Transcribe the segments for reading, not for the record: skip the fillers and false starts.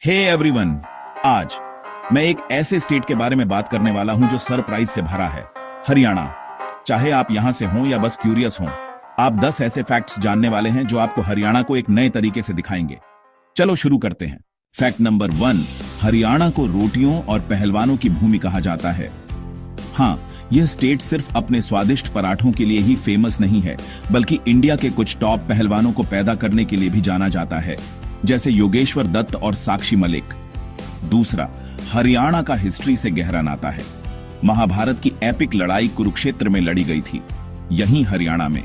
Hey everyone, आज मैं एक ऐसे स्टेट के बारे में बात करने वाला हूं जो सरप्राइज से भरा है, हरियाणा। चाहे आप यहां से हों या बस क्यूरियस हों, आप 10 ऐसे फैक्ट्स जानने वाले हैं जो आपको हरियाणा को एक नए तरीके से दिखाएंगे। चलो शुरू करते हैं। फैक्ट नंबर 1, हरियाणा को रोटियों और पहलवानों की भूमि कहा जाता है। हाँ, यह स्टेट सिर्फ अपने स्वादिष्ट पराठों के लिए ही फेमस नहीं है, बल्कि इंडिया के कुछ टॉप पहलवानों को पैदा करने के लिए भी जाना जाता है, जैसे योगेश्वर दत्त और साक्षी मलिक। दूसरा, हरियाणा का हिस्ट्री से गहरा नाता है। महाभारत की एपिक लड़ाई कुरुक्षेत्र में लड़ी गई थी, यहीं हरियाणा में।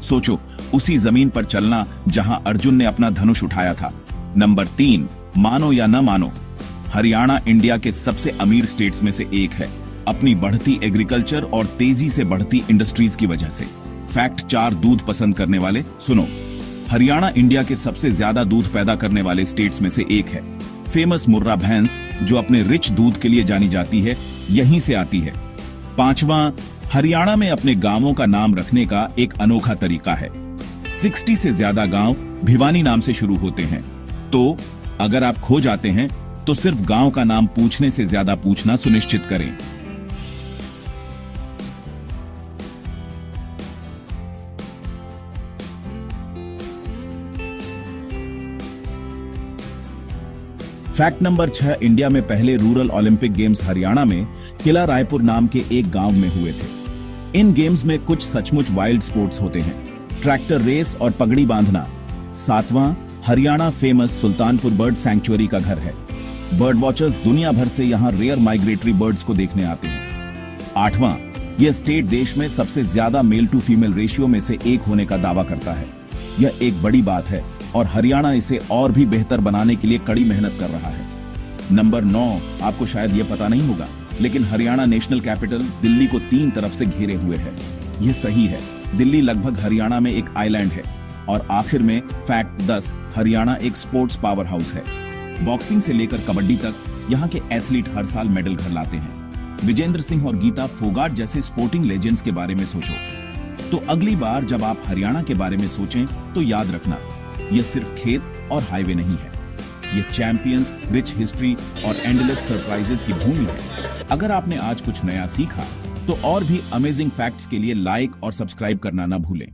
सोचो, उसी जमीन पर चलना जहां अर्जुन ने अपना धनुष उठाया था। नंबर 3, मानो या न मानो, हरियाणा इंडिया के सबसे अमीर स्टेट्स में से एक है, अपनी बढ़ती एग्रीकल्चर और तेजी से बढ़ती इंडस्ट्रीज की वजह से। फैक्ट 4, दूध पसंद करने वाले सुनो। हरियाणा इंडिया के सबसे ज्यादा दूध पैदा करने वाले स्टेट्स में से एक है। फेमस मुर्रा भैंस, जो अपने रिच दूध के लिए जानी जाती है, यहीं से आती है। 5वां, हरियाणा में अपने गांवों का नाम रखने का एक अनोखा तरीका है। 60 से ज्यादा गांव भिवानी नाम से शुरू होते हैं, तो अगर आप खो जाते हैं तो सिर्फ गांव का नाम पूछने से ज्यादा पूछना सुनिश्चित करें। फैक्ट नंबर 6, इंडिया में पहले रूरल ओलंपिक गेम्स हरियाणा में किला रायपुर नाम के एक गांव में हुए थे। इन गेम्स में कुछ सचमुच वाइल्ड स्पोर्ट्स होते हैं, ट्रैक्टर रेस और पगड़ी बांधना। 7वां, Haryana famous Sultanpur bird sanctuary का घर है। बर्ड वॉचर्स दुनिया भर से यहां रेयर माइग्रेटरी बर्ड्स को देखने आते हैं। 8वां, यह स्टेट देश में सबसे ज्यादा मेल टू फीमेल रेशियो में से एक होने का दावा करता है। यह एक बड़ी बात है और हरियाणा इसे और भी बेहतर बनाने के लिए कड़ी मेहनत कर रहा है। नंबर 9, आपको शायद यह पता नहीं होगा, लेकिन हरियाणा नेशनल कैपिटल दिल्ली को 3 तरफ से घेरे हुए है। यह सही है, दिल्ली लगभग हरियाणा में एक आइलैंड है। और आखिर में फैक्ट 10, हरियाणा एक स्पोर्ट्स पावर हाउस है। बॉक्सिंग से लेकर कबड्डी तक यहाँ के एथलीट हर साल मेडल घर लाते हैं। विजेंद्र सिंह और गीता फोगाट जैसे स्पोर्टिंग लेजेंड्स के बारे में सोचो। तो अगली बार जब आप हरियाणा के बारे में सोचें तो याद रखना, यह सिर्फ खेत और हाईवे नहीं है, यह चैंपियंस, रिच हिस्ट्री और एंडलेस सरप्राइजेस की भूमि है। अगर आपने आज कुछ नया सीखा तो और भी अमेजिंग फैक्ट्स के लिए लाइक और सब्सक्राइब करना ना भूलें।